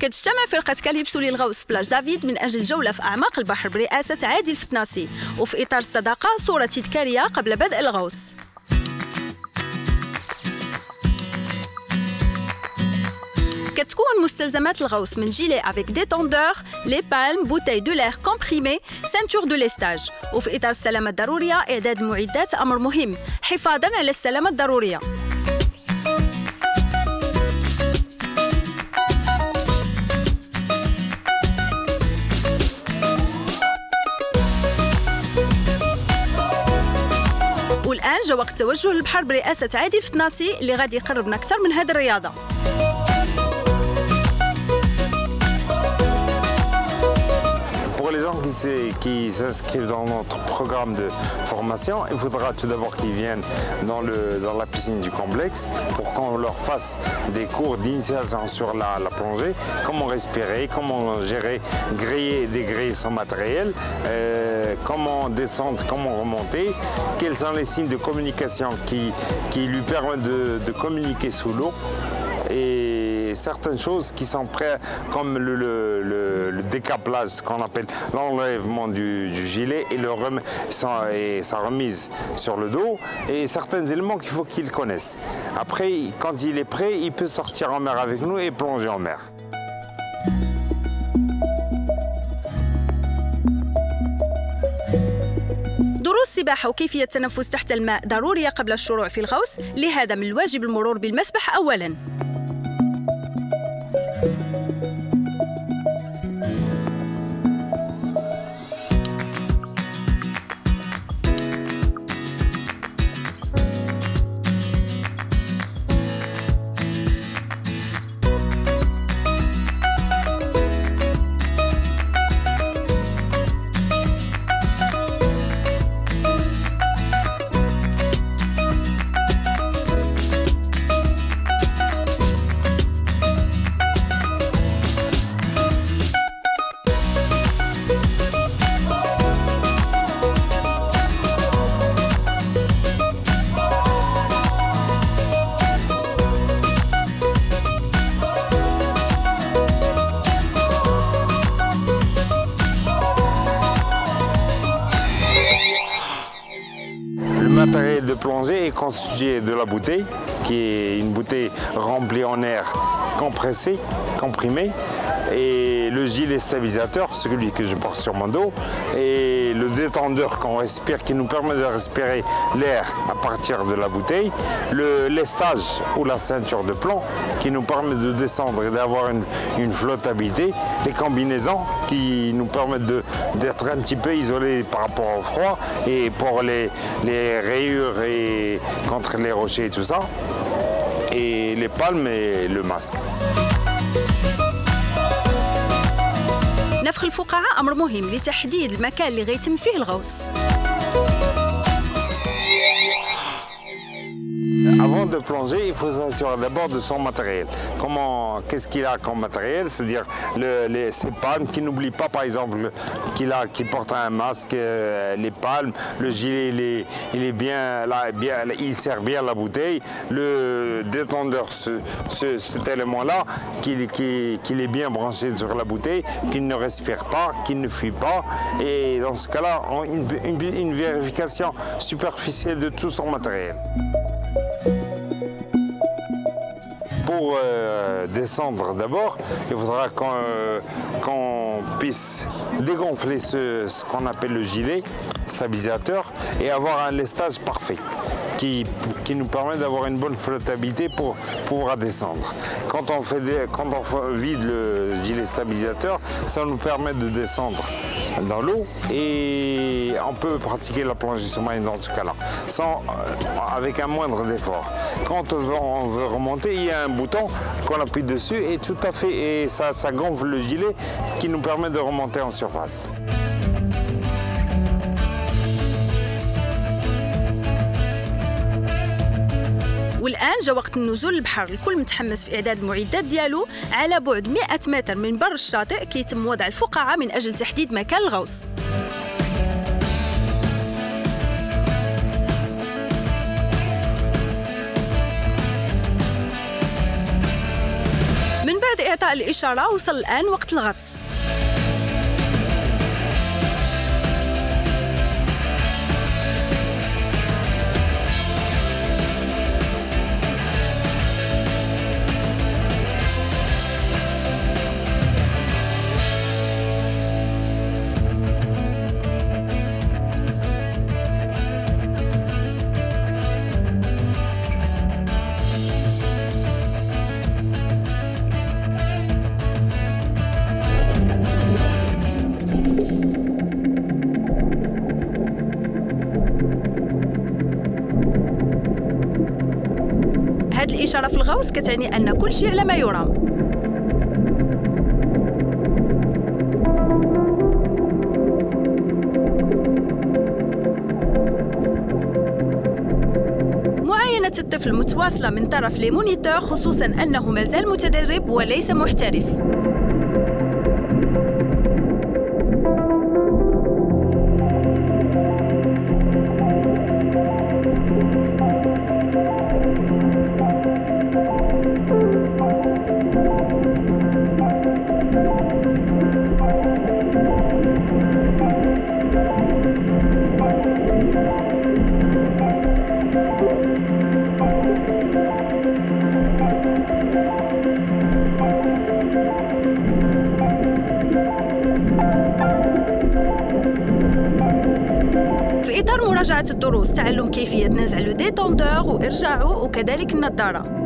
كتجتمع فرقة كاليبسو للغوص في بلاج دافيد من أجل جولة في أعماق البحر برئاسة عادل الفتناسي، وفي إطار الصداقة صورة تذكارية قبل بدء الغوص. كتكون مستلزمات الغوص من جيلي افيك ديتوندور، لي بالم، بوتاي دو لير كومبريمي، سانتور دو ليستاج. وفي إطار السلامة الضرورية إعداد المعدات أمر مهم حفاظاً على السلامة الضرورية. والآن جا وقت التوجه للبحر برئاسة عادل الفتناسي اللي غادي يقربنا أكثر من هذه الرياضة. Pour les gens qui s'inscrivent dans notre programme de formation, il faudra tout d'abord qu'ils viennent dans la piscine du complexe pour qu'on leur fasse des cours d'initiation sur la plongée, comment respirer, comment gérer, dégrayer son matériel, comment descendre, comment remonter, quels sont les signes de communication qui lui permettent de communiquer sous l'eau. Et certaines choses qui sont prêtes, comme le décaplage, ce qu'on appelle l'enlèvement du gilet et sa remise sur le dos, et certains éléments qu'il faut qu'il connaisse. Après, quand il est prêt, il peut sortir en mer avec nous et plonger en mer. دروس السباحة وكيفية التنفس تحت الماء ضرورية قبل الشروع في الغوص، لهذا من الواجب المرور بالمسبح أولاً. Le matériel de plongée est constitué de la bouteille, qui est une bouteille remplie en air compressé, comprimé, et le gilet stabilisateur, celui que je porte sur mon dos, et le détendeur qu'on respire, qui nous permet de respirer l'air à partir de la bouteille, le lestage ou la ceinture de plomb qui nous permet de descendre et d'avoir une flottabilité, les combinaisons qui nous permettent d'être un petit peu isolés par rapport au froid et pour les rayures et contre les rochers et tout ça, et les palmes et le masque. نفخ الفقاعة أمر مهم لتحديد المكان اللي غيتم فيه الغوص. Avant de plonger, il faut s'assurer d'abord de son matériel. Qu'est-ce qu'il a comme matériel? C'est-à-dire ses palmes, qu'il n'oublie pas par exemple qu'il porte un masque, les palmes, le gilet il est bien là, il sert bien la bouteille, le détendeur, cet élément-là, qu'il est bien branché sur la bouteille, qu'il ne respire pas, qu'il ne fuit pas. Et dans ce cas-là, une vérification superficielle de tout son matériel. Pour descendre d'abord, il faudra qu'on puisse dégonfler ce qu'on appelle le gilet stabilisateur et avoir un lestage parfait qui nous permet d'avoir une bonne flottabilité pour pouvoir descendre. Quand on vide le gilet stabilisateur, ça nous permet de descendre dans l'eau et on peut pratiquer la plongée sous-marine dans ce cas-là, avec un moindre effort. Quand on veut remonter, il y a un bouton qu'on appuie dessus et tout à fait, et ça gonfle le gilet qui nous permet de remonter en surface. والآن جا وقت النزول للبحر، الكل متحمس في إعداد المعدات ديالو. على بعد 100 متر من بر الشاطئ كيتم وضع الفقاعة من أجل تحديد مكان الغوص. إعطاء الإشارة وصل الآن وقت الغطس. هذه الإشارة في الغوص كتعني أن كل شيء على ما يرام. معاينة الطفل متواصلة من طرف لي مونيتور، خصوصاً أنه مازال متدرب وليس محترف. في إطار مراجعة الدروس، تعلم كيفية نزع لو ديتوندور وإرجاعه وكذلك النظارة.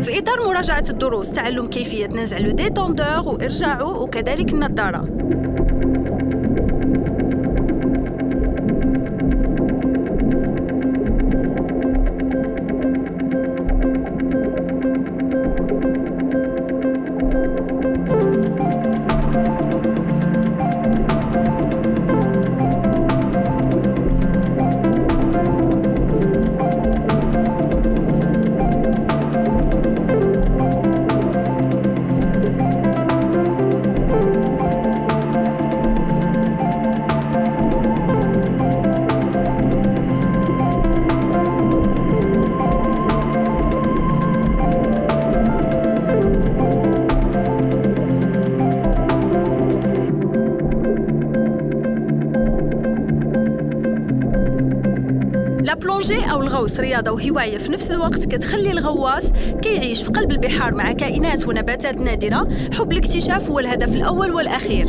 في إطار مراجعة الدروس، تعلم كيفية نزع لو ديتوندور وإرجاعه وكذلك النظارة. لا بلونجي أو الغوص رياضة وهواية في نفس الوقت، كتخلي الغواص كيعيش في قلب البحار مع كائنات ونباتات نادرة. حب الاكتشاف هو الهدف الأول والأخير.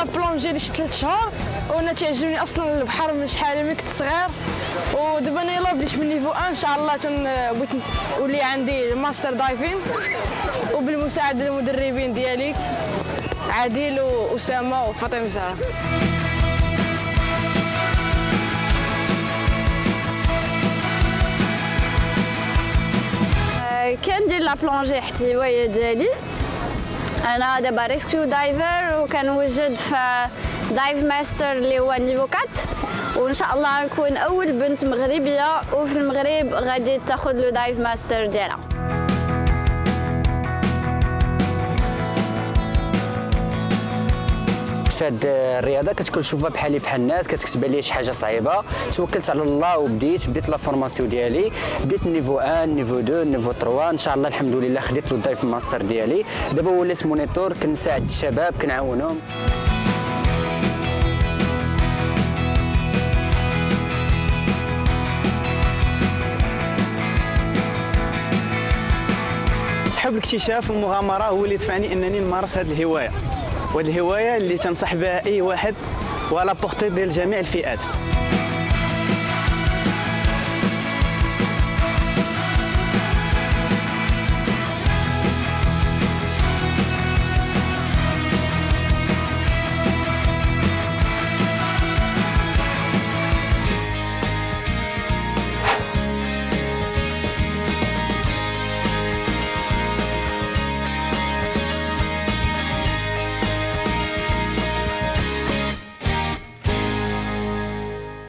لا بلونجي ديال شي 3 شهور، وانا تعجبني اصلا البحر من شحال ملي كنت صغير. ودابا انا يلاه بديت من نيفو 1 ان شاء الله بغيت نولي عندي ماستر دايفين، وبالمساعده المدربين ديالي عادل واسامه وفاطمه زهره. كندير لا بلونجي حتى الهوايه ديالي. انا دابا ريسكيو دايفر وكنوجد في دايف ماستر اللي هو نيفو 4، وان شاء الله نكون اول بنت مغربيه وفي المغرب غادي تاخذ لو دايف ماستر ديالها. في هاد الرياضه كتكون تشوفها بحال الناس، كتكتب لي شي حاجه صعيبه، توكلت على الله وبديت لا فورماسيون ديالي، بديت نيفو 1 نيفو 2 نيفو 3 ان شاء الله الحمد لله خديت لو دايف ماستر ديالي. دابا وليت مونيتور كنساعد الشباب كنعاونهم. حب الاكتشاف والمغامره هو اللي دفعني انني نمارس هذه الهوايه، وهذه الهوايه اللي تنصح بها اي واحد وعلى بورتي ديال جميع الفئات.